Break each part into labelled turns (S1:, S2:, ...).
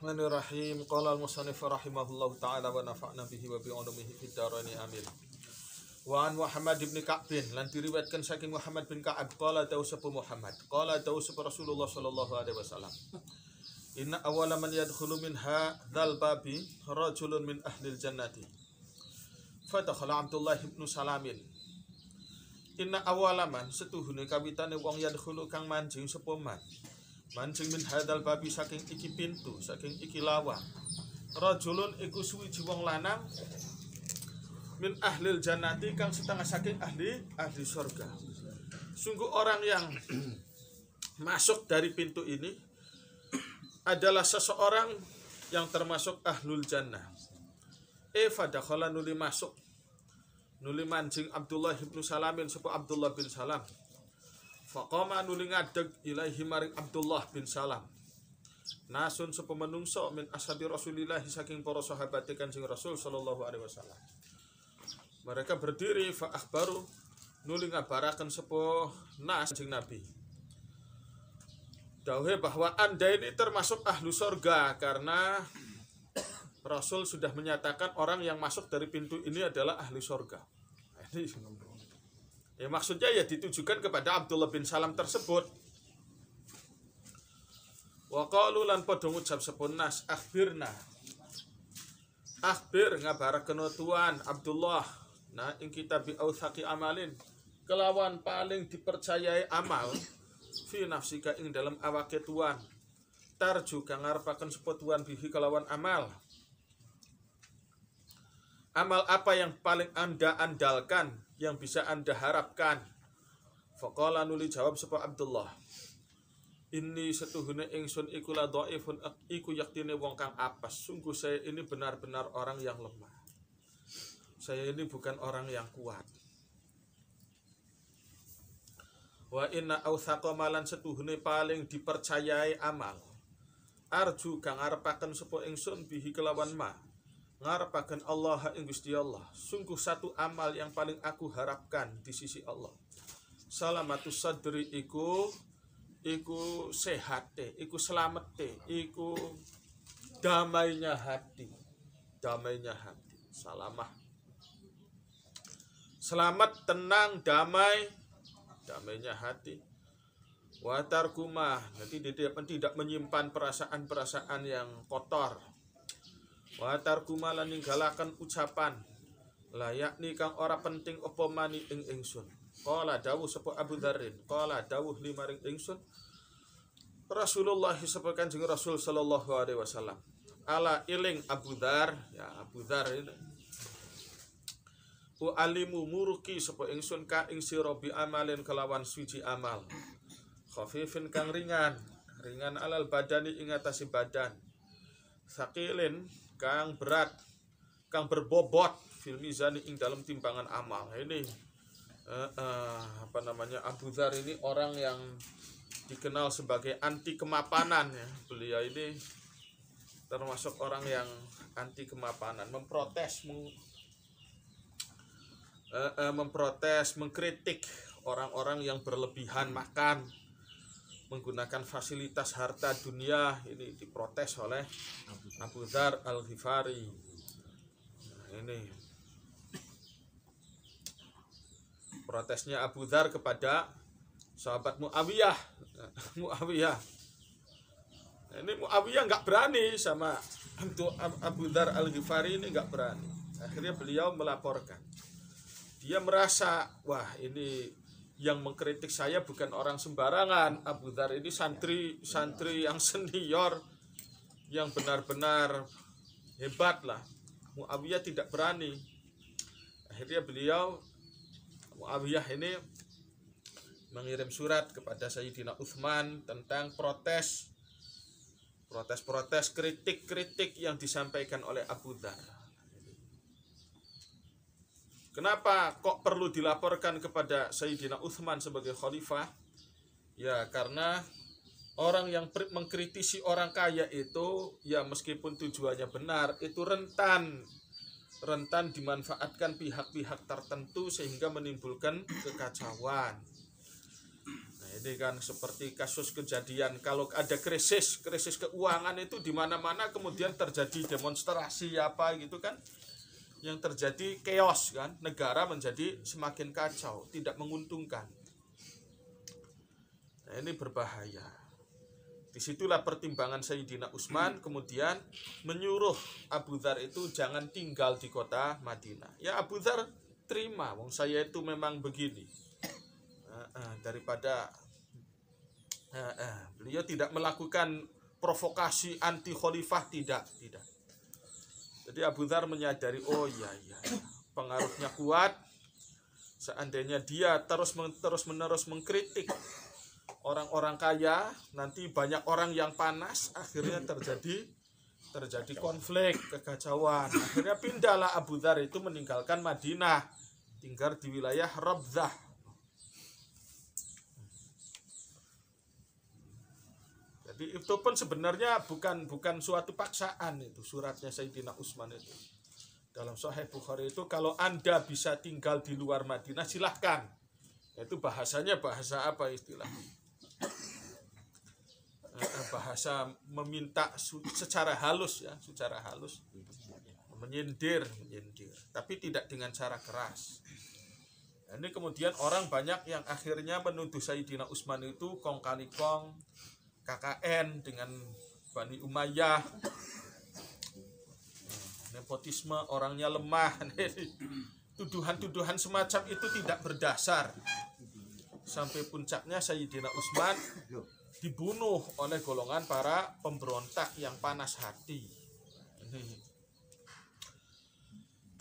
S1: Bismillahirrahmanirrahim. Qala al-musannif rahimahullahu ta'ala wa nafa'na bihi wa bi'ulumihi fid dharain amin. Wa an Muhammad bin Ka'b lan diriwayatkan saking Muhammad bin Ka'ab qala tausapu Muhammad qala tausapu Rasulullah sallallahu alaihi wasallam. Inna awwala man yadkhulu min hadzal babi rajulun min ahlil jannati. Fadakhala Abdullah bin Salamin. Inna awwala man setuhune kawitane wong yadkhulu kang manjing sapa man. Mancing min hadal babi saking iki pintu, saking iki lawang. Rajulun iku suwiji wong lanang min ahlil jannati kang setengah saking ahli surga. Sungguh orang yang masuk dari pintu ini adalah seseorang yang termasuk ahlul jannah. Fadakhala nuli masuk nuli mancing Abdullah bin Salamin sapa Abdullah bin Salam. Faqama nuli ngadeg ilaihi maring Abdullah bin Salam. Nasun sapa menungso min ashabi Rasulillah saking para sahabat Kanjeng Rasul sallallahu alaihi wasallam. Mereka berdiri fa akhbaru nuli ngabaraken sapa nas Kanjeng Nabi. Dawuhe bahwa Anda ini termasuk ahlu surga karena Rasul sudah menyatakan orang yang masuk dari pintu ini adalah ahli surga. Ini ya maksudnya ya ditujukan kepada Abdullah bin Salam tersebut. Wa qalu lan padha ngucap sepun nas akhbirna. Akhbir ngabaraken tuan Abdullah nah ing kita bi authaqi amalin kelawan paling dipercayai amal fi nafsika ing dalam awake tuan. Tarju kang ngarepaken sapa tuan bihi kelawan amal. Amal apa yang paling Anda andalkan, yang bisa Anda harapkan? Faqala nuli jawab sapa Abdullah. Inni setuhune ingsun iku la dhaifun iku yaktine wong kang apes. Sungguh saya ini benar-benar orang yang lemah. Saya ini bukan orang yang kuat. Wa inna authaqa malan setuhune paling dipercayai amal. Arju kang ngarepaken sapa ingsun bihi kelawan ma. Ngarepaken Allah ing Gusti Allah. Sungguh satu amal yang paling aku harapkan di sisi Allah. Salamatus sadri iku sehat, iku selamat, iku damainya hati. Damainya hati. Salamah. Selamat, tenang, damai, damainya hati. Wa tarkumah, nanti tidak menyimpan perasaan-perasaan yang kotor. Wa tarkuma lan ninggalaken ucapan la yakni kang ora penting apa mani ing ingsun. Qala dawuh sapa Abu Dzarrin, qala dawuh limaring ingsun Rasulullah sapa Kanjeng Rasul sallallahu alaihi wasallam. Ala iling Abu Dzar, ya Abu Dzar ini. Wa alimu muruki sapa ingsun ka ing sira bi amalin kelawan suci amal. Khafifin kang ringan alal badani ing atase badan. Sakilin kang berat, kang berbobot fil mizani ing dalam timbangan amal. Ini Abu Dzar ini orang yang dikenal sebagai anti kemapanan ya. Beliau ini termasuk orang yang anti kemapanan, memprotes, mengkritik orang-orang yang berlebihan makan, menggunakan fasilitas harta dunia. Ini diprotes oleh Abu Dzar Al-Ghifari. Nah, ini protesnya Abu Dzar kepada sahabat Muawiyah. Ini Muawiyah nggak berani sama untuk Abu Dzar Al-Ghifari ini nggak berani. Akhirnya beliau melaporkan. Dia merasa wah ini yang mengkritik saya bukan orang sembarangan. Abu Dzar ini santri yang senior, yang benar-benar hebat lah. Muawiyah tidak berani. Akhirnya Muawiyah ini mengirim surat kepada Sayyidina Utsman tentang protes, kritik yang disampaikan oleh Abu Dzar. Kenapa kok perlu dilaporkan kepada Sayyidina Utsman sebagai khalifah? Ya karena orang yang mengkritisi orang kaya itu ya meskipun tujuannya benar itu rentan dimanfaatkan pihak-pihak tertentu sehingga menimbulkan kekacauan. Nah Ini kan seperti kasus kejadian kalau ada krisis keuangan itu di mana-mana kemudian terjadi demonstrasi apa gitu kan, yang terjadi chaos kan, negara menjadi semakin kacau, tidak menguntungkan. Nah, ini berbahaya. Disitulah pertimbangan Sayyidina Utsman kemudian menyuruh Abu Dzar itu jangan tinggal di kota Madinah. Ya Abu Dzar terima, wong saya itu memang begini. Daripada beliau tidak melakukan provokasi anti khalifah, tidak. Jadi Abu Dzar menyadari, oh iya, pengaruhnya kuat. Seandainya dia terus-menerus mengkritik orang-orang kaya, nanti banyak orang yang panas, akhirnya terjadi konflik, kekacauan. Akhirnya pindahlah Abu Dzar itu meninggalkan Madinah, tinggal di wilayah Rabzah. Jadi itu pun sebenarnya bukan suatu paksaan, itu suratnya Sayyidina Utsman itu. Dalam Sahih Bukhari itu kalau Anda bisa tinggal di luar Madinah silahkan. Itu bahasanya bahasa apa istilahnya? Bahasa meminta secara halus ya, secara halus. Menyindir, tapi tidak dengan cara keras. Ini kemudian orang banyak yang akhirnya menuduh Sayyidina Utsman itu kong kali kong, KKN dengan Bani Umayyah, nepotisme, orangnya lemah. Tuduhan-tuduhan semacam itu tidak berdasar. Sampai puncaknya Sayyidina Utsman dibunuh oleh golongan para pemberontak yang panas hati.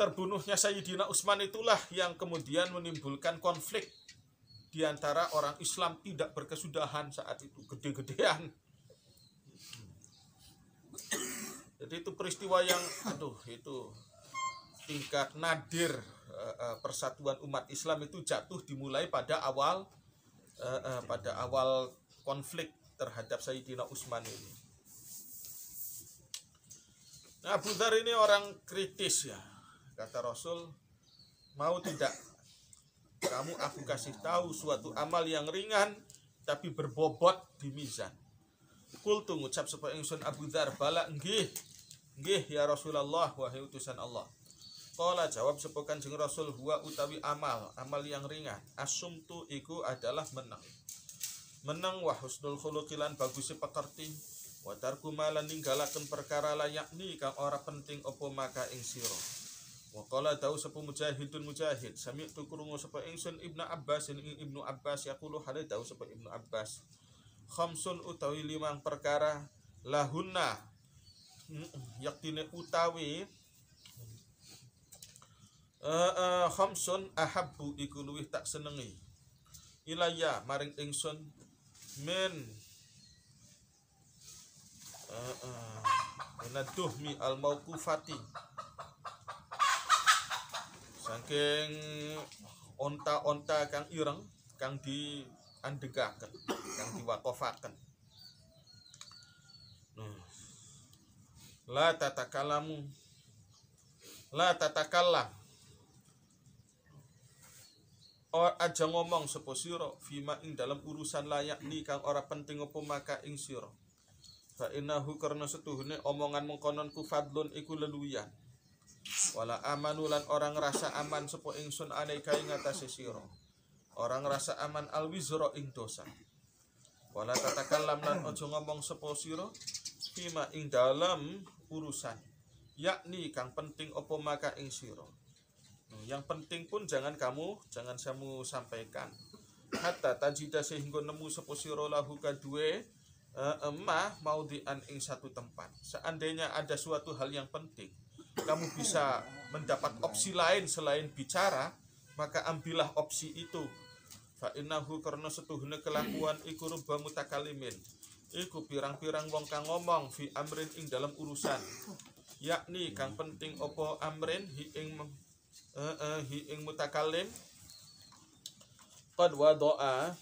S1: Terbunuhnya Sayyidina Utsman itulah yang kemudian menimbulkan konflik di antara orang Islam tidak berkesudahan saat itu, gede-gedean. Jadi itu peristiwa yang itu tingkat nadir. Persatuan umat Islam itu jatuh dimulai pada awal konflik terhadap Sayyidina Utsman ini. Nah, Abu Dzar ini orang kritis ya. Kata Rasul, mau tidak kamu aku kasih tahu suatu amal yang ringan tapi berbobot di mizan. Qultu ngucap sapa ingsun Abu Dzar, bala nggih ya Rasulullah wahai utusan Allah. Qala jawab sapa Kanjeng Rasul, huwa utawi amal yang ringan. Asumtu iku adalah menang wa husnul khuluqi lan baguse pekerti, wa tarku malan ninggalaken perkara layakni kang ora penting apa maka ing sira. Wa qala dawu sapa Mujahid, sami'tu krungu sapa ingsun Ibnu Abbas yaqulu hale dawu sapa Ibnu Abbas, khamsun utawi 5 perkara lahunna yaktine utawi khamsun ahabbu iku luwih tak senengi ilayya maring ingsun min naduhmi al mauqufati saking onta-onta kang ireng kang diandegaken, kang diwakofaken. La tatakallam aja ngomong sapa sira fima ing dalam urusan layak ni kang ora penting apa maka ing sira. Fa innahu karena setuhune omongan mengkonon ku fadlun iku leluwian. Wala amanu lan orang rasa aman sapa ingsun alaika ing atase sira. Orang rasa aman alwizra ing dosa. Wala tatakallam lan aja ngomong sapa sira fima ing dalam urusan yakni kang penting apa maka ing sira. Yang penting pun jangan kamu sampaikan. Hatta tajida sehingga nemu sapa sira lahu kadue maudhi'an ing satu tempat. Seandainya ada suatu hal yang penting, kamu bisa mendapat opsi lain selain bicara, maka ambillah opsi itu. Fa innahu karena setuhune kelakuan iku rubba mutakalimin. Iku pirang-pirang wong kang ngomong fi amrin ing dalam urusan. Yakni kang penting opo amrin hi ing mutakalim qad wadoa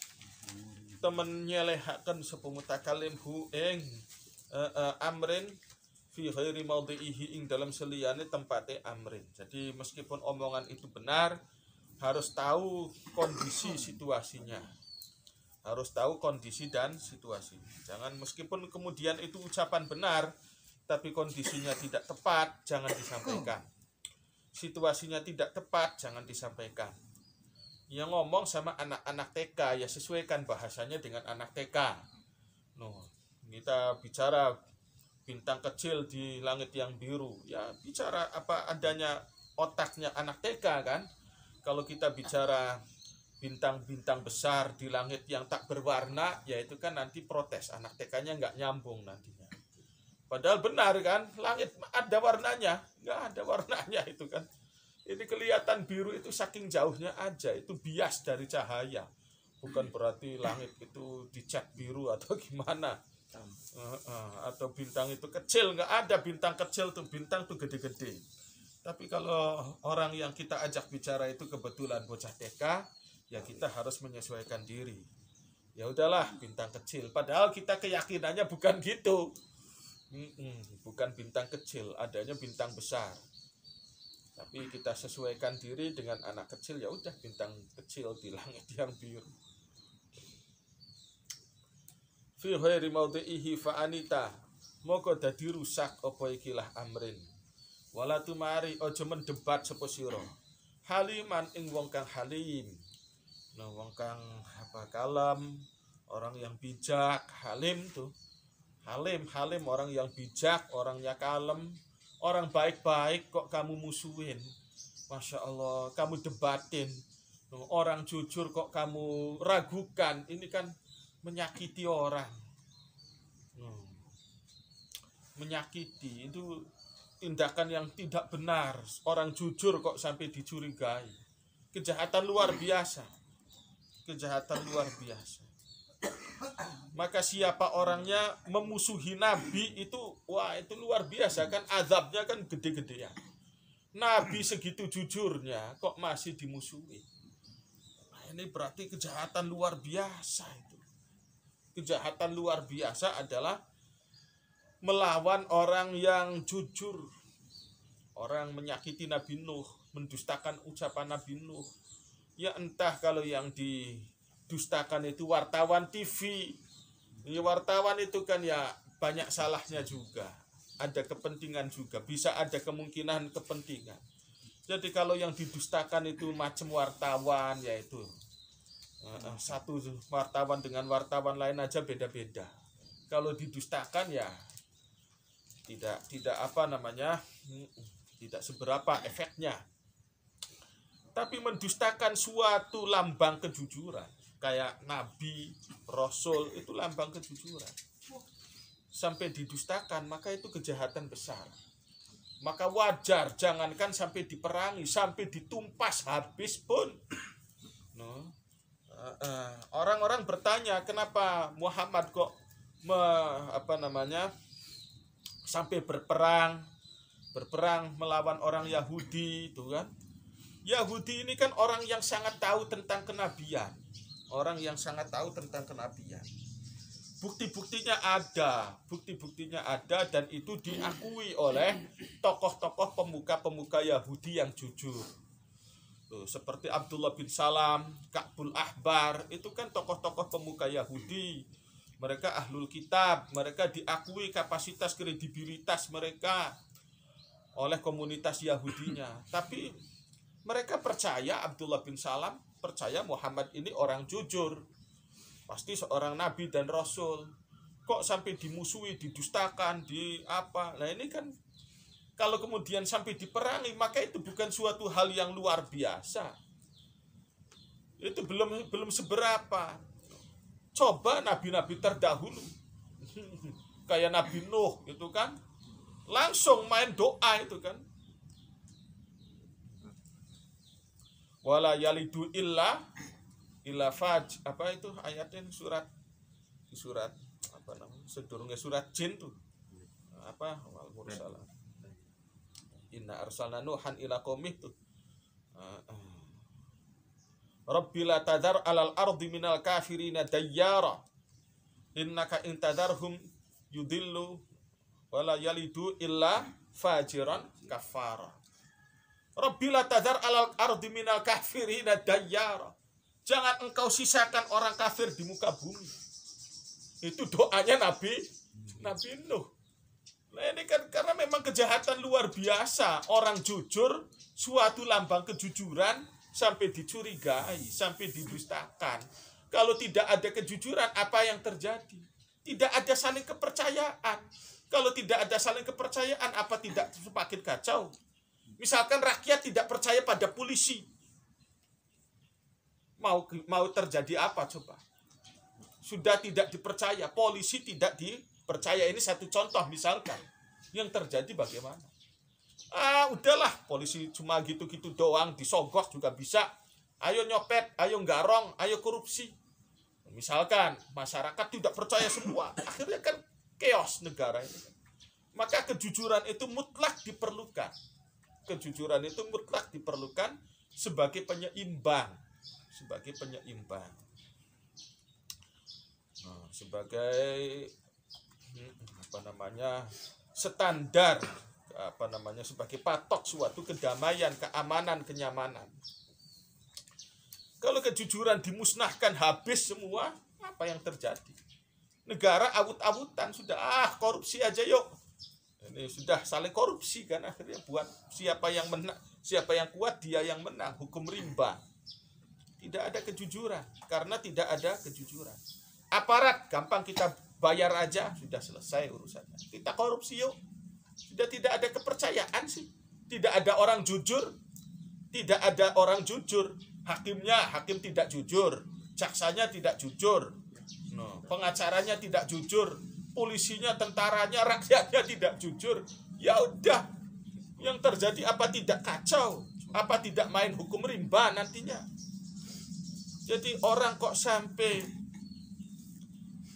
S1: temen nyelehaken sapa mutakalim hu ing amrin fi ghairi maudhihi ing dalam seliyane tempate amrin. Jadi meskipun omongan itu benar, harus tahu kondisi situasinya. Harus tahu kondisi dan situasi. Jangan meskipun kemudian itu ucapan benar, tapi kondisinya tidak tepat, jangan disampaikan. Situasinya tidak tepat, jangan disampaikan. Yang ngomong sama anak-anak TK, ya sesuaikan bahasanya dengan anak TK. Kita bicara bintang kecil di langit yang biru, ya bicara apa adanya otaknya anak TK kan. Kalau kita bicara bintang-bintang besar di langit yang tak berwarna, ya itu kan nanti protes, anak TK-nya nggak nyambung nantinya. Padahal benar kan, langit ada warnanya, nggak ada warnanya itu kan. Ini kelihatan biru itu saking jauhnya aja, itu bias dari cahaya. Bukan berarti langit itu dicat biru atau gimana. Atau bintang itu kecil, nggak ada bintang kecil tuh, bintang tuh gede-gede. Tapi kalau orang yang kita ajak bicara itu kebetulan bocah TK, ya kita harus menyesuaikan diri. Ya udahlah, bintang kecil. Padahal kita keyakinannya bukan gitu. Bukan bintang kecil, adanya bintang besar. Tapi kita sesuaikan diri dengan anak kecil, ya udah bintang kecil di langit yang biru. Fi ghairi maudhihi fa anita, moko dadi rusak apa ikilah amrin. Wala tumari aja mendebat sapa sira. Haliman ing wong kang halim. Wong kang kalem, orang yang bijak, halim tuh. Halim orang yang bijak, orangnya kalem. Orang baik-baik kok kamu musuhin. Masya Allah, kamu debatin. Orang jujur kok kamu ragukan. Ini kan menyakiti orang. Menyakiti, itu tindakan yang tidak benar. Orang jujur kok sampai dicurigai. Kejahatan luar biasa. Kejahatan luar biasa. Maka siapa orangnya memusuhi Nabi itu, wah itu luar biasa kan, azabnya kan gede-gedean. Nabi segitu jujurnya kok masih dimusuhi. Nah, ini berarti kejahatan luar biasa itu. Kejahatan luar biasa adalah melawan orang yang jujur. Orang menyakiti Nabi Nuh, mendustakan ucapan Nabi Nuh. Ya entah kalau yang didustakan itu wartawan TV. Ya, wartawan itu kan ya banyak salahnya juga. Ada kepentingan juga. Bisa ada kemungkinan kepentingan. Jadi kalau yang didustakan itu macam wartawan, yaitu satu wartawan dengan wartawan lain aja beda-beda. Kalau didustakan ya tidak apa namanya, tidak seberapa efeknya. Tapi mendustakan suatu lambang kejujuran, kayak Nabi, Rasul, itu lambang kejujuran. Sampai didustakan, maka itu kejahatan besar. Maka wajar, jangankan sampai diperangi, sampai ditumpas habis pun. Orang-orang bertanya, kenapa Muhammad kok sampai berperang melawan orang Yahudi, itu kan? Yahudi ini kan orang yang sangat tahu tentang kenabian. Orang yang sangat tahu tentang kenabian. Bukti-buktinya ada dan itu diakui oleh tokoh-tokoh pemuka-pemuka Yahudi yang jujur. Seperti Abdullah bin Salam, Ka'bul Ahbar, itu kan tokoh-tokoh pemuka Yahudi. Mereka ahlul kitab, mereka diakui kapasitas kredibilitas mereka oleh komunitas Yahudinya. Tapi mereka percaya Abdullah bin Salam, percaya Muhammad ini orang jujur, pasti seorang nabi dan rasul. Kok sampai dimusuhi, didustakan, Nah ini kan kalau kemudian sampai diperangi, maka itu bukan suatu hal yang luar biasa. Itu belum seberapa. Coba nabi-nabi terdahulu kayak Nabi Nuh itu kan langsung main doa itu kan. Wala yalidu illa faj, apa itu ayatnya, surat apa namanya, sedurunge surat jin tuh, apa, wal mursalah, inna arsalna nuhan ila qaumih tuh, rabbi la tadar alal ardi minal kafirina dayyara innaka intadarhum yudillu wala yalidu illa fajiran kafara. Rabbi la tadar alal ardi minal kafirina dayyara. Jangan engkau sisakan orang kafir di muka bumi. Itu doanya Nabi Nuh. Nah ini kan karena memang kejahatan luar biasa. Orang jujur, suatu lambang kejujuran sampai dicurigai, sampai didustakan. Kalau tidak ada kejujuran, apa yang terjadi? Tidak ada saling kepercayaan. Kalau tidak ada saling kepercayaan, apa tidak semakin kacau? Misalkan rakyat tidak percaya pada polisi. Mau terjadi apa coba? Sudah tidak dipercaya, polisi tidak dipercaya. Ini satu contoh misalkan. Yang terjadi bagaimana? Udahlah, polisi cuma gitu-gitu doang, disogok juga bisa. Ayo nyopet, ayo garong, ayo korupsi. Misalkan masyarakat tidak percaya semua, akhirnya kan chaos negara ini. Maka kejujuran itu mutlak diperlukan. Kejujuran itu mutlak diperlukan sebagai penyeimbang. Sebagai penyeimbang. Nah, sebagai standar, sebagai patok suatu kedamaian, keamanan, kenyamanan. Kalau kejujuran dimusnahkan habis semua, apa yang terjadi? Negara awut-awutan sudah korupsi aja yuk. Ini sudah saling korupsi kan, akhirnya buat siapa yang menang, siapa yang kuat dia yang menang, hukum rimba. Tidak ada kejujuran karena tidak ada kejujuran. Aparat gampang kita bayar aja sudah selesai urusannya. Kita korupsi yuk. Sudah tidak ada kepercayaan sih. Tidak ada orang jujur. Tidak ada orang jujur. Hakim tidak jujur. Jaksanya tidak jujur. Pengacaranya tidak jujur. Polisinya, tentaranya, rakyatnya tidak jujur. Ya udah. Yang terjadi apa tidak kacau? Apa tidak main hukum rimba nantinya? Jadi orang kok sampai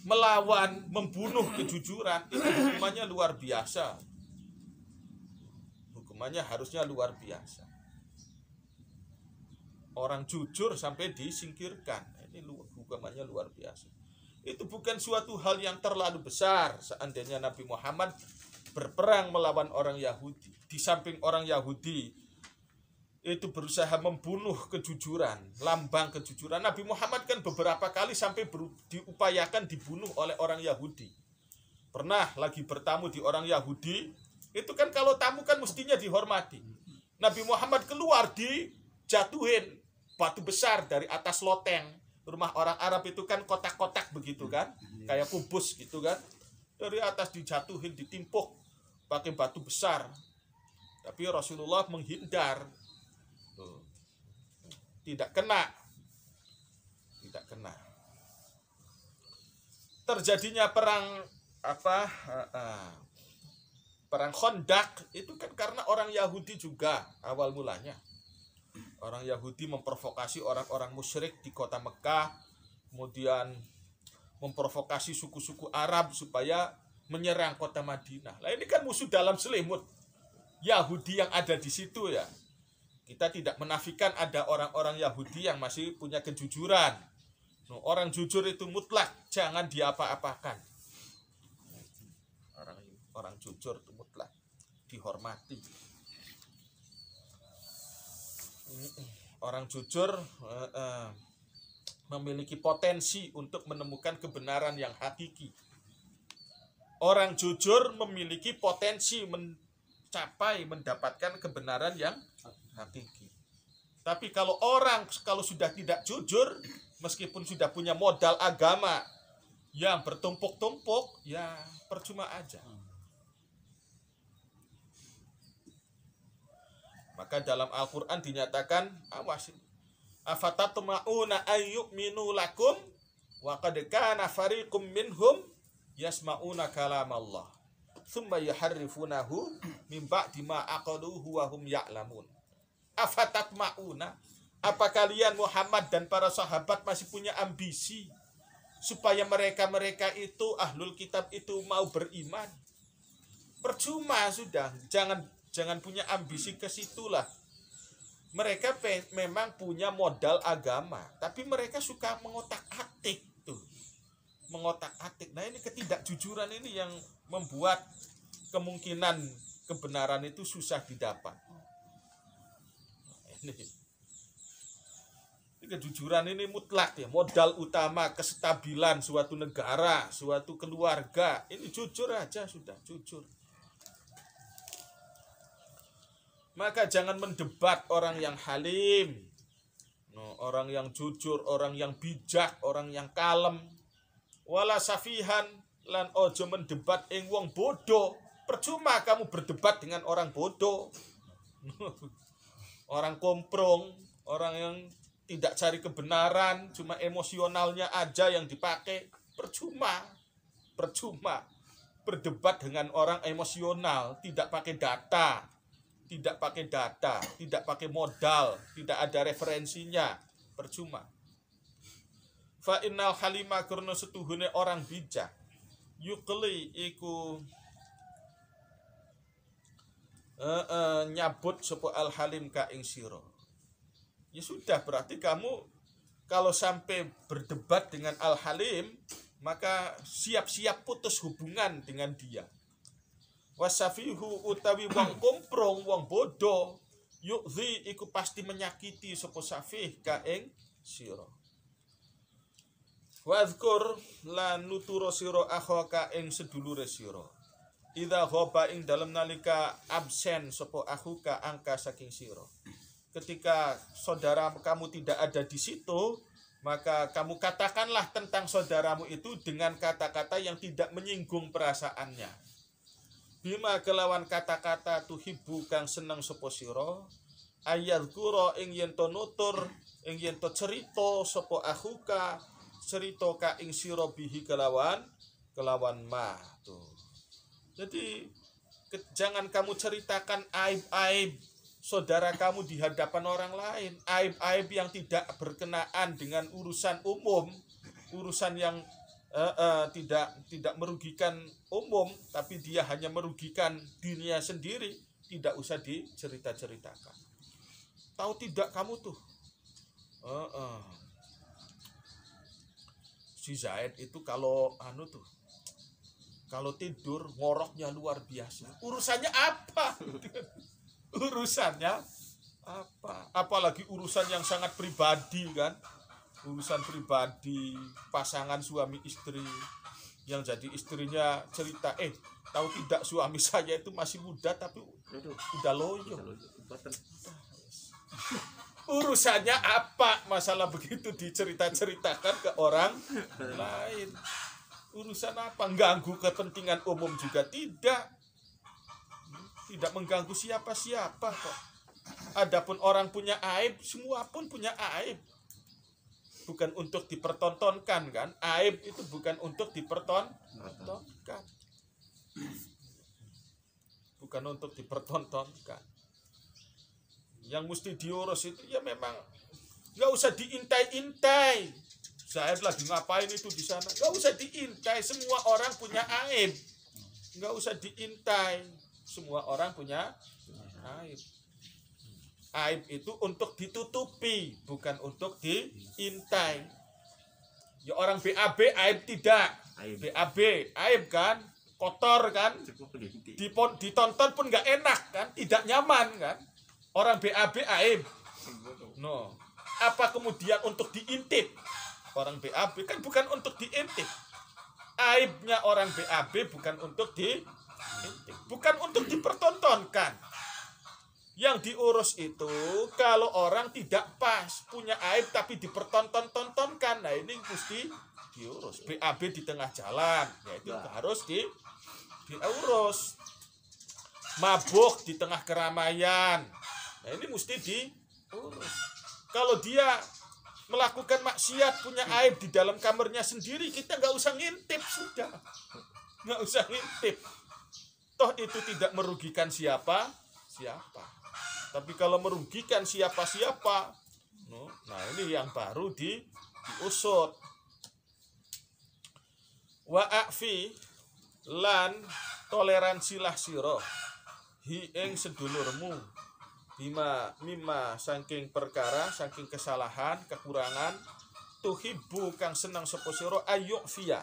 S1: melawan, membunuh kejujuran, itu hukumannya luar biasa. Hukumannya harusnya luar biasa. Orang jujur sampai disingkirkan, ini hukumannya luar biasa. Itu bukan suatu hal yang terlalu besar seandainya Nabi Muhammad berperang melawan orang Yahudi. Di samping orang Yahudi itu berusaha membunuh kejujuran, lambang kejujuran. Nabi Muhammad kan beberapa kali sampai diupayakan dibunuh oleh orang Yahudi. Pernah lagi bertamu di orang Yahudi, itu kan kalau tamu kan mestinya dihormati. Nabi Muhammad keluar dijatuhin batu besar dari atas loteng. Rumah orang Arab itu kan kotak-kotak begitu kan, kayak kubus gitu kan. Dari atas dijatuhin, ditimpuk pakai batu besar. Tapi Rasulullah menghindar. Tidak kena. Terjadinya perang perang Khandaq itu kan karena orang Yahudi juga awal mulanya. Orang Yahudi memprovokasi orang-orang musyrik di kota Mekah, kemudian memprovokasi suku-suku Arab supaya menyerang kota Madinah. Lah ini kan musuh dalam selimut. Yahudi yang ada di situ ya. Kita tidak menafikan ada orang-orang Yahudi yang masih punya kejujuran. Orang jujur itu mutlak, jangan diapa-apakan. Orang jujur itu mutlak, dihormati. Orang jujur memiliki potensi untuk menemukan kebenaran yang hakiki. Orang jujur memiliki potensi mendapatkan kebenaran yang hakiki. Tapi kalau sudah tidak jujur, meskipun sudah punya modal agama yang bertumpuk-tumpuk, ya percuma aja. Maka dalam Al-Quran dinyatakan, awas, afatatma'una ayyu'minu lakum wa qad kana fariqum minhum yasma'una kalamallah thumma yuharrifunahu min ba'di ma aqaluhu wa hum ya'lamun. Afatatma'una, apa kalian Muhammad dan para sahabat masih punya ambisi supaya mereka itu ahlul kitab itu mau beriman? Percuma sudah, jangan punya ambisi ke situlah. Mereka memang punya modal agama, tapi mereka suka mengotak-atik tuh. Mengotak-atik. Nah, ini ketidakjujuran ini yang membuat kemungkinan kebenaran itu susah didapat. Kejujuran ini mutlak ya, modal utama kestabilan suatu negara, suatu keluarga. Ini jujur aja sudah, jujur. Maka jangan mendebat orang yang halim, orang yang jujur, orang yang bijak, orang yang kalem. Wala safihan lan ojo mendebat ing wong bodoh. Percuma kamu berdebat dengan orang bodoh. Orang komprong, orang yang tidak cari kebenaran, cuma emosionalnya aja yang dipakai. Percuma berdebat dengan orang emosional, tidak pakai data, tidak pakai modal, tidak ada referensinya, percuma. Fa innal halima karena setuhune orang bijak, yukli iku nyabut sapa al halim ka ing sira. Ya sudah, berarti kamu kalau sampai berdebat dengan Al-Halim, maka siap-siap putus hubungan dengan dia. Wasafihu utawi wong komprong, wong bodoh, yu'zi iku pasti menyakiti sapa safih ka ing sira. Wadhkur lan nuturo sira akhaka ing sedulure sira. Idza ghaba ing dalem nalika absen sapa akhuka angka saking sira. Ketika saudara kamu tidak ada di situ, maka kamu katakanlah tentang saudaramu itu dengan kata-kata yang tidak menyinggung perasaannya. Bima kelawan kata-kata tuhibbu kang seneng sapa sira, ayadzkura ing yen to nutur, ing yen to cerita sapa akhuka, cerita ka ing sira bihi kelawan ma tuh. Jadi jangan kamu ceritakan aib-aib saudara kamu di hadapan orang lain, aib-aib yang tidak berkenaan dengan urusan umum, urusan yang tidak merugikan umum, tapi dia hanya merugikan dirinya sendiri, tidak usah dicerita-ceritakan. Tahu tidak kamu tuh, si Zaid itu kalau tidur ngoroknya luar biasa. Urusannya apa? Urusannya apa? Apalagi urusan yang sangat pribadi kan? Urusan pribadi pasangan suami istri, yang jadi istrinya cerita, tahu tidak suami saya itu masih muda tapi udah loyo. Urusannya apa? Masalah begitu dicerita-ceritakan ke orang lain. Urusan apa? Ganggu kepentingan umum juga tidak mengganggu siapa-siapa kok. Adapun orang punya aib, semua pun punya aib. Bukan untuk dipertontonkan kan? Aib itu bukan untuk dipertontonkan. Bukan untuk dipertontonkan. Yang mesti diurus itu ya memang nggak usah diintai-intai. Saya lagi ngapain itu di sana? Nggak usah diintai. Semua orang punya aib. Nggak usah diintai. Semua orang punya aib. Aib itu untuk ditutupi, bukan untuk diintai. Ya orang BAB aib tidak. BAB aib kan, kotor kan, ditonton pun nggak enak kan, tidak nyaman kan. Orang BAB aib. No. Apa kemudian untuk diintip? Orang BAB kan bukan untuk diintip. Aibnya orang BAB bukan untuk bukan untuk dipertontonkan. Yang diurus itu kalau orang tidak pas, punya aib tapi dipertonton-tontonkan. Nah ini mesti diurus. BAB di tengah jalan, ya itu harus diurus. Mabuk di tengah keramaian, nah ini mesti diurus. Kalau dia melakukan maksiat, punya aib di dalam kamarnya sendiri, kita nggak usah ngintip, sudah. Nggak usah ngintip. Toh itu tidak merugikan siapa. Tapi kalau merugikan siapa-siapa, nah ini yang baru diusut. Wa'afi lan toleransilah sira hi ing sedulurmu mimma saking perkara, saking kesalahan, kekurangan, tuhibbu kang senang sapa sira ayyufiya.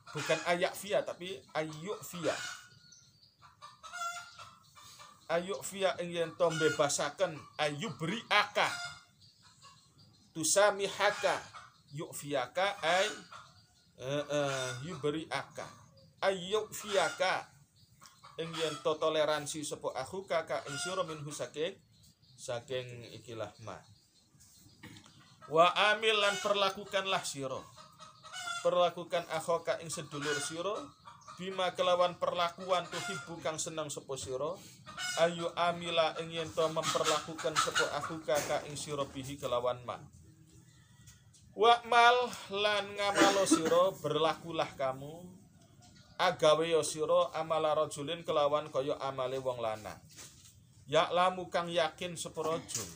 S1: Bukan ayakfiya tapi ayyufiya. Ayyufiya ing yen to bebasaken ayyubri aka. tusamihaka yu'fiyaka ay yubri'aka ay yu'fiyaka ing yen to toleransi sapa akhuka ka ing sira minhu saking ikilah ma wa amil lan perlakukanlah sira perlakukan akhoka ing sedulur sira bima kelawan perlakuan tuhibbu kang seneng sapa sira ayu amila ing yen to memperlakukan sapa akhuka ka ing sira bihi kelawan ma wa mal lan ngamalo sira berlakulah kamu agawe yo sira amala rajulin kelawan kaya amale wong lanang ya lamu kang yakin sapa rajul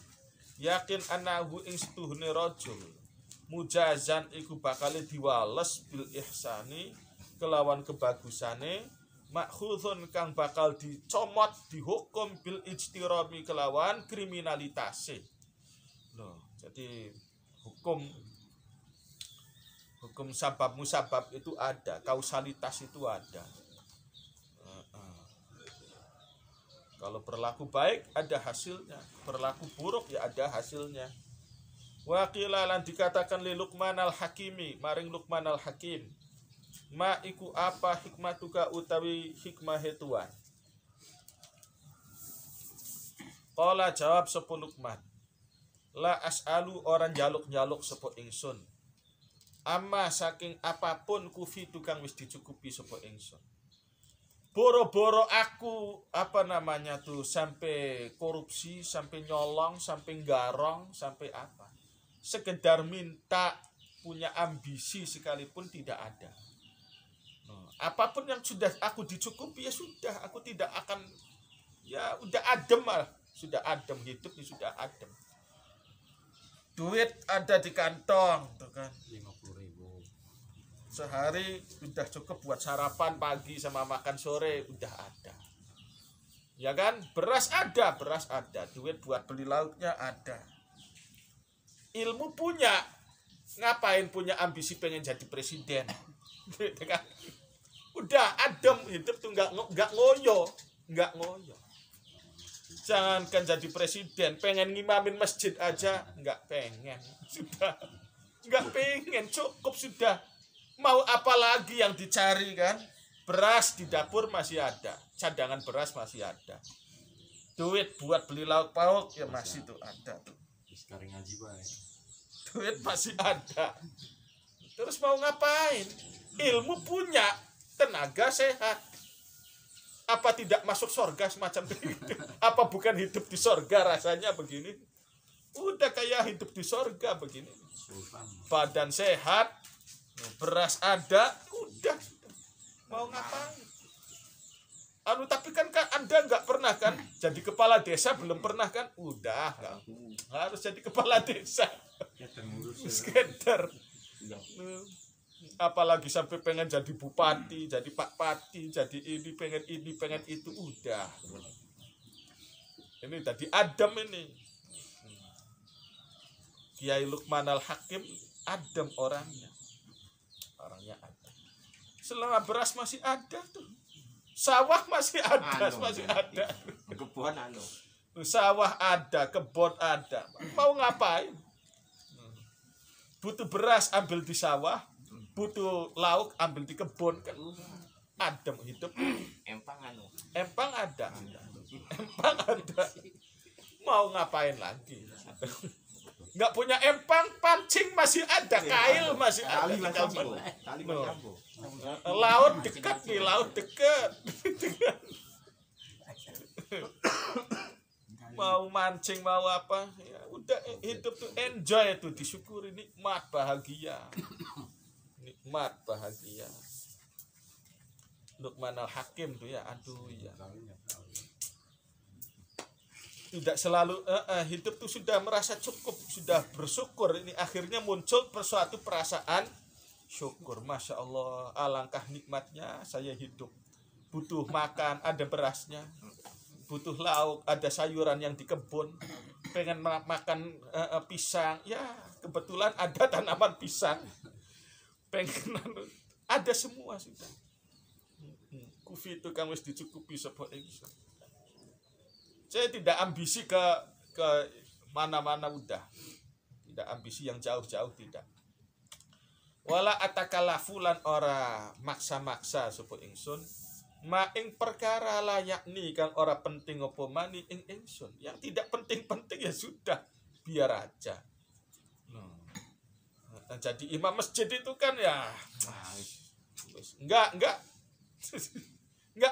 S1: yakin anahu ing setuhune rajul mujazan iku bakal diwales bil ihsani kelawan kebagusane makhudzun kang bakal dicomot dihukum bil ijtirami kelawan kriminalitase. Loh, jadi hukum sabab musabab itu ada, kausalitas itu ada. Kalau berlaku baik ada hasilnya, berlaku buruk ya ada hasilnya. Wa qila lan dikatakan li Luqman al-Hakimi, maring Luqman al-Hakim. Ma iku apa hikmatuka utawi hikmah Tuhan. Qala jawab sapa Luqman. La as'alu orang jaluk-jaluk sapa ingsun. Amma saking apapun kufi tukang wis dicukupi sapa ingsun. Boro-boro aku sampai korupsi, sampai nyolong, sampai garong, sampai apa. Sekedar minta punya ambisi sekalipun tidak ada. Apapun yang sudah aku dicukupi ya sudah, aku tidak akan ya udah adem lah, sudah adem hidup ini sudah adem. Duit ada di kantong tuh kan. 50.000. Sehari udah cukup buat sarapan pagi sama makan sore udah ada. Ya kan? Beras ada, duit buat beli lauknya ada. Ilmu punya. Ngapain punya ambisi pengen jadi presiden? Gitu kan? Udah adem hidup tuh nggak ngoyo. Jangankan jadi presiden, pengen ngimamin masjid aja nggak pengen. Sudah nggak pengen, cukup sudah. Mau apa lagi yang dicari kan? Beras di dapur masih ada, cadangan beras masih ada. Duit buat beli lauk pauk ya masih tuh ada tuh. Duit masih ada. Terus mau ngapain? Ilmu punya, tenaga sehat. Apa tidak masuk surga semacam itu? Apa bukan hidup di surga rasanya begini? Udah kayak hidup di surga begini. Badan sehat, beras ada, udah mau ngapain? Tapi kan Anda nggak pernah kan jadi kepala desa, belum pernah kan? Udah nggak harus jadi kepala desa. Sekedar. Apalagi sampai pengen jadi bupati, jadi pak pati, jadi ini pengen itu udah. Ini tadi adem ini. Kiai Luqman al-Hakim adem orangnya ada. Selama beras masih ada tuh. Sawah masih ada, masih ada.
S2: Kebun
S1: Sawah ada, kebun ada. Mau ngapain? Butuh beras ambil di sawah, butuh lauk ambil di kebun kan. Adem hidup.
S2: Empang
S1: ada. Mau ngapain lagi? Nggak punya empang, pancing masih ada, kail masih ada. Laut dekat nih, laut dekat. Mau mancing, mau apa, ya udah hidup tuh enjoy tuh, disyukuri, nikmat bahagia. Luqman al-Hakim tuh ya, aduh ya. Tidak selalu hidup tuh sudah merasa cukup, sudah bersyukur, ini akhirnya muncul suatu perasaan syukur. Masya Allah, alangkah nikmatnya saya hidup. Butuh makan, ada berasnya. Butuh lauk, ada sayuran yang di kebun. Pengen makan pisang, ya kebetulan ada tanaman pisang. Pengen ada semua sudah. Kufi itu kang wis dicukupi sapa ingsun. Saya tidak ambisi ke mana-mana udah. tidak ambisi yang jauh-jauh, tidak. Wala atakalafu lan ora maksa-maksa sapa ingsun ma ing perkara layakni kang ora penting apa mani ing ingsun. Yang tidak penting-penting ya sudah, biar aja. Jadi imam masjid itu kan ya enggak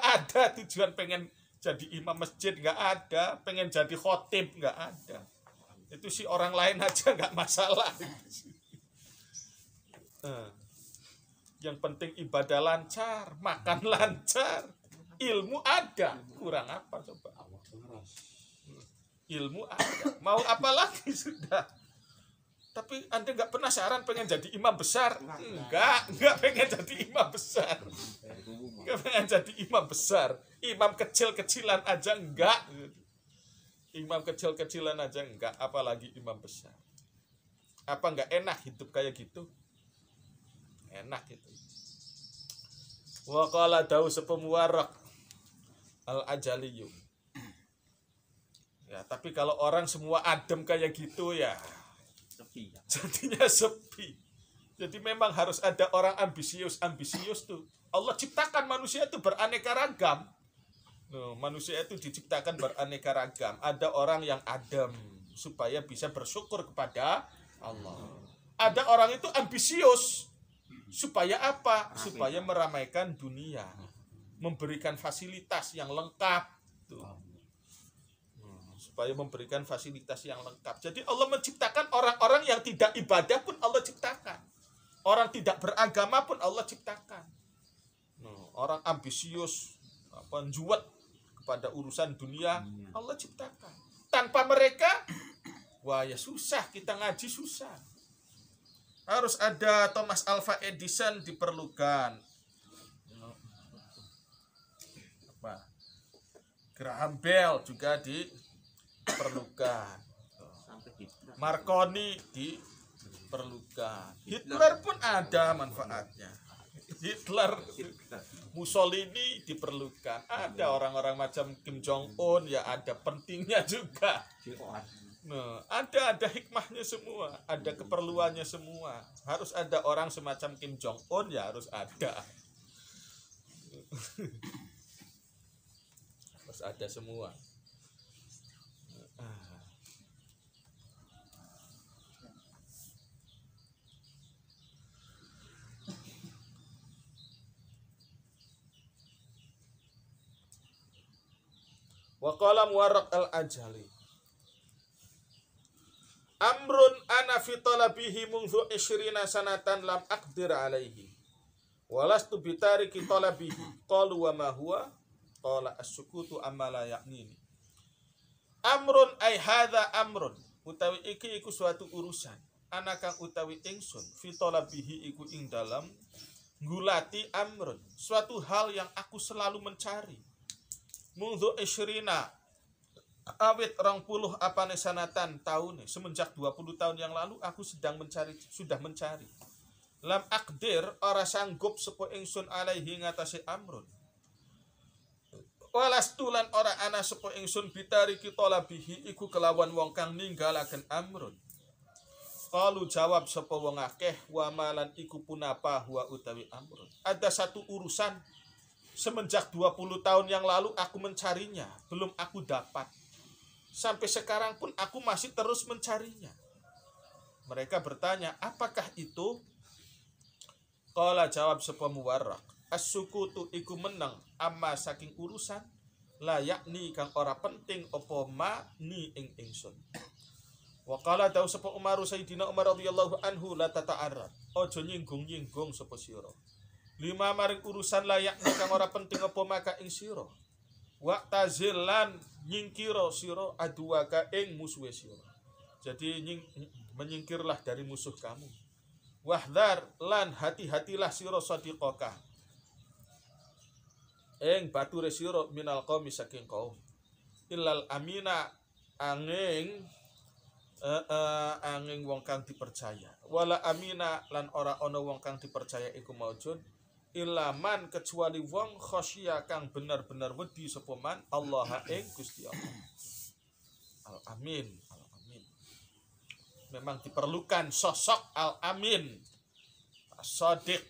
S1: ada tujuan pengen jadi imam masjid, enggak ada pengen jadi khotib, enggak ada. Itu sih orang lain aja enggak masalah. Yang penting ibadah lancar, makan lancar, ilmu ada. Kurang apa coba? Ilmu ada. Mau apa lagi sudah. Tapi Anda nggak penasaran pengen jadi imam besar? Enggak pengen jadi imam besar. Enggak pengen jadi imam besar. Imam kecil-kecilan aja enggak. Imam kecil-kecilan aja enggak, apalagi imam besar. Apa enggak enak hidup kayak gitu? Enak itu. Wa qala dawu sapa Muwarraq al-Ajaliyu. Ya, tapi kalau orang semua adem kayak gitu ya sepi. Jadinya sepi. Jadi memang harus ada orang ambisius tuh. Allah ciptakan manusia itu beraneka ragam. Manusia itu diciptakan beraneka ragam. Ada orang yang adem supaya bisa bersyukur kepada Allah. Ada orang itu ambisius. Supaya apa? Supaya meramaikan dunia, memberikan fasilitas yang lengkap, tuh. Supaya memberikan fasilitas yang lengkap. Jadi Allah menciptakan orang-orang yang tidak ibadah pun Allah ciptakan, orang tidak beragama pun Allah ciptakan. Orang ambisius, penjuat kepada urusan dunia, Allah ciptakan. Tanpa mereka, wah ya susah, kita ngaji susah. Harus ada Thomas Alva Edison diperlukan. Graham Bell juga diperlukan. Marconi diperlukan. Hitler pun ada manfaatnya. Hitler, Mussolini diperlukan. Ada orang-orang macam Kim Jong Un ya ada pentingnya juga. Ada hikmahnya semua, ada keperluannya semua. Harus ada orang semacam Kim Jong Un ya harus ada. Harus ada semua. Wa qala Muwarraq al-Ajali. Amrun ana fi talabihi mungzu 20 sanatan lam aqdir alaihi. Walastu bitariki talabihi. Qalu wa ma huwa? Qala as-sukutu amma la ya'nini. Amrun ay hadza amrun. Utawi iki iku suatu urusan. Ana kang utawi ingsun fi talabihi iku ing dalam ngulati amrun. Suatu hal yang aku selalu mencari. Mungzu 20 awit 20 apane sanatan tahun semenjak 20 tahun yang lalu aku sudah mencari. Lam akdir ora sanggup sapa ingsun alaihi ngatasi amrun. Walastulan ora ana sapa ingsun bitariki talabihi iku kelawan wong kang ninggalaken amrun. Qalu jawab sapa wong akeh wa malan iku punapa huwa utawi amrun. Ada satu urusan semenjak 20 tahun yang lalu aku mencarinya, belum aku dapat. Sampai sekarang pun aku masih terus mencarinya. Mereka bertanya, apakah itu? Qala jawab sapa Muwarraq, as-sukutu iku meneng amma saking urusan la yakni kang ora penting apa ma ni ing ingsun. Wa qala dawu sapa Umar Sayyidina Umar radhiyallahu anhu la tata'arrad. Aja nyinggung-nyinggung sapa sira. Lima maring urusan la yakni kang ora penting apa maka ing sira. Wa tazilan nyingkira sira aduaka ing musuhe sira. Jadi menyingkirlah dari musuh kamu. Wahdar lan hati-hatilah sira sadiqaka ing bature sira minal qaumi saking kaum. Illal amina angin wong kang dipercaya. Wala amina lan ora ana wong kang dipercaya iku maujud ilaman kecuali wong khosya kang benar-benar wedi sapa man Allah ing Gusti Allah. Al-amin. memang diperlukan sosok al-amin, as-shadiq,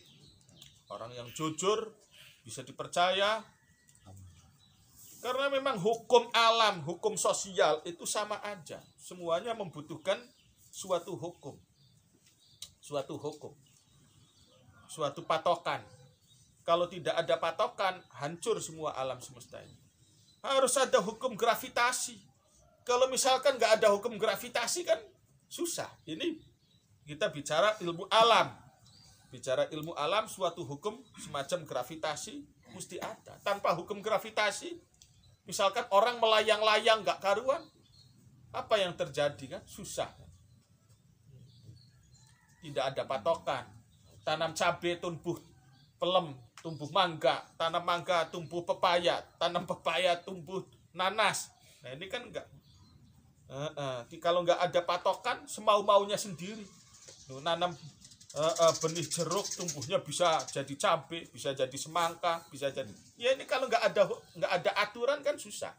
S1: orang yang jujur, bisa dipercaya. Karena memang hukum alam, hukum sosial itu sama aja. Semuanya membutuhkan suatu hukum. Suatu hukum. Suatu patokan. Kalau tidak ada patokan, hancur semua alam semesta ini. Harus ada hukum gravitasi. Kalau misalkan nggak ada hukum gravitasi kan susah. Ini kita bicara ilmu alam. Bicara ilmu alam, suatu hukum semacam gravitasi mesti ada. Tanpa hukum gravitasi, misalkan orang melayang-layang nggak karuan, apa yang terjadi kan? Susah. Tidak ada patokan. Tanam cabai tumbuh pelem, tumbuh mangga, tanam mangga tumbuh pepaya, tanam pepaya tumbuh nanas. Nah ini kan enggak. Kalau nggak ada patokan, semau-maunya sendiri. Nanam benih jeruk, tumbuhnya bisa jadi cabai, bisa jadi semangka, bisa jadi. Ya ini kalau nggak ada aturan kan susah.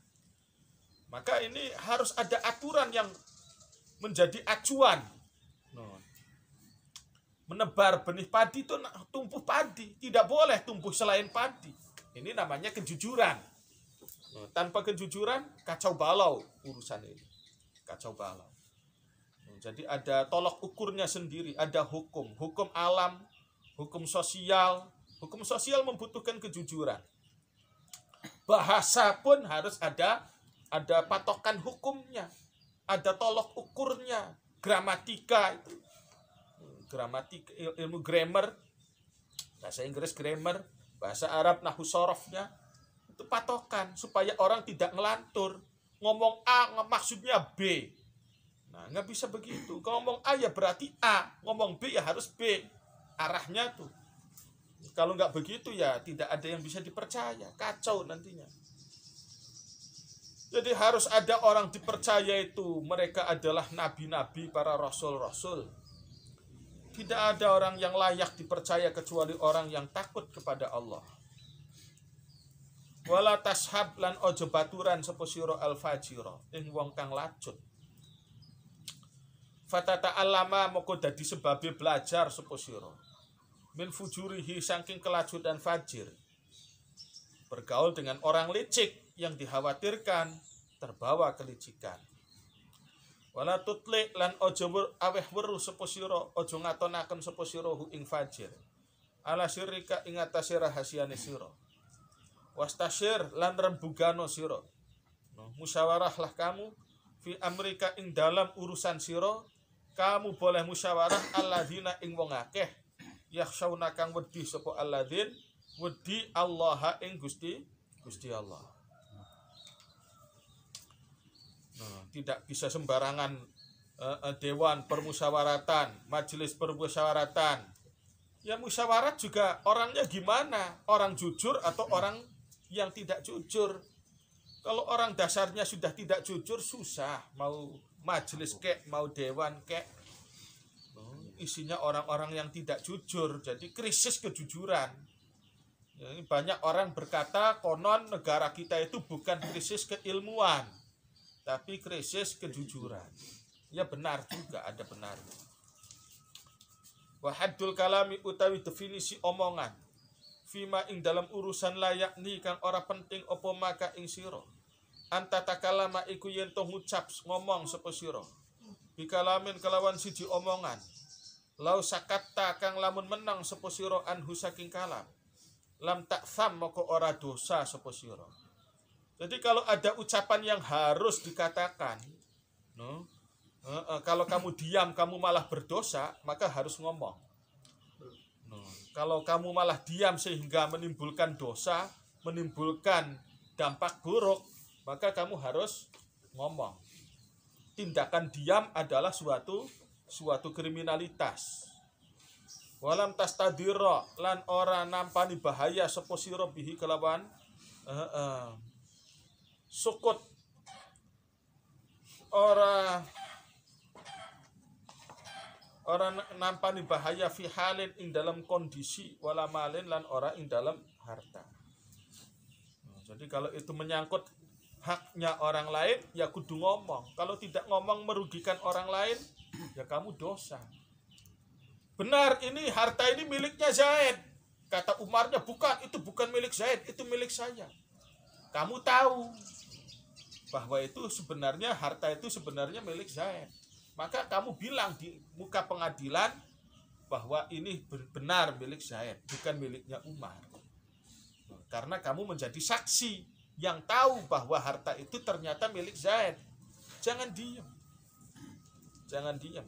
S1: Maka ini harus ada aturan yang menjadi acuan. Menebar benih padi itu tumbuh padi, tidak boleh tumbuh selain padi. Ini namanya kejujuran. Tanpa kejujuran kacau balau urusan ini. Kacau balau. Jadi ada tolok ukurnya sendiri, ada hukum alam, hukum sosial. Hukum sosial membutuhkan kejujuran. Bahasa pun harus ada patokan hukumnya, ada tolok ukurnya. Gramatika itu, gramatika, ilmu grammar, bahasa Inggris grammar, bahasa Arab nahwu sorofnya, itu patokan supaya orang tidak ngelantur. Ngomong A maksudnya B. Nah, nggak bisa begitu. Kalau ngomong A ya berarti A, ngomong B ya harus B. Arahnya tuh. Kalau nggak begitu ya tidak ada yang bisa dipercaya. Kacau nantinya. Jadi harus ada orang dipercaya itu. Mereka adalah nabi-nabi, para rasul-rasul. Tidak ada orang yang layak dipercaya kecuali orang yang takut kepada Allah. Wala tashab lan ojo baturan sapa sira al-fajira ing wong kang lacut. Fatata alama moko dadi sebabe belajar sapa sira min fujurihi saking kelajutan fajir. Bergaul dengan orang licik yang dikhawatirkan terbawa kelicikan. Wala tutlik lan ojo aweh weruh sapa sira, ojo ngatonaken sapa sira hu ing fajir. Ala sirrika ing atase rahasiane sira. Wastasyir lan rembugano sira. Musyawarahlah kamu fi amrika ing dalam urusan sira. Kamu boleh musyawarah alladzina ing wong akeh yakhshauna kang wedi sapa alladzin wedi Allah ing Gusti Allah. Tidak bisa sembarangan dewan permusyawaratan, majelis permusyawaratan. Ya musyawarat juga orangnya gimana? Orang jujur atau orang yang tidak jujur. Kalau orang dasarnya sudah tidak jujur, susah. Mau majelis kek, mau dewan kek, isinya orang-orang yang tidak jujur. Jadi krisis kejujuran. Jadi banyak orang berkata konon negara kita itu bukan krisis keilmuan, tapi krisis kejujuran. Ya benar juga, ada benarnya. Wahaddul kalami utawi definisi omongan fima ing dalam urusan layak ni kang ora penting opo maka ing sira. Anta takalama iku yen to ngucap ngomong sapa sira. Bikalamin kelawan siji omongan. Lau sakatta kang lamun menang sapa sira anhu saking kalam. Lam taksam moko ora dosa sapa sira. Jadi kalau ada ucapan yang harus dikatakan, kalau kamu diam kamu malah berdosa, maka harus ngomong. Kalau kamu malah diam sehingga menimbulkan dosa, menimbulkan dampak buruk, maka kamu harus ngomong. Tindakan diam adalah suatu kriminalitas. Walam tastadira lan ora nampani bahaya sapa sira bihi kelawan sukut orang nampani bahaya fi halin ing dalam kondisi wala malin lan ora ing dalam harta. Jadi kalau itu menyangkut haknya orang lain, ya kudu ngomong. Kalau tidak ngomong merugikan orang lain, ya kamu dosa. Benar, ini harta ini miliknya Zaid. Kata Umarnya, bukan, itu bukan milik Zaid, itu milik saya. Kamu tahu bahwa itu sebenarnya harta itu sebenarnya milik Zaid. Maka kamu bilang di muka pengadilan bahwa ini benar milik Zaid, bukan miliknya Umar. Karena kamu menjadi saksi yang tahu bahwa harta itu ternyata milik Zaid. Jangan diam. Jangan diam.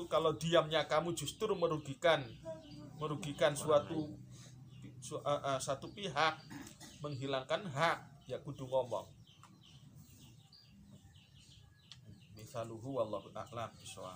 S1: Kalau diamnya kamu justru merugikan satu pihak, menghilangkan hak, ya kudu ngomong. Misaluhu wallahu a'lam bishawab.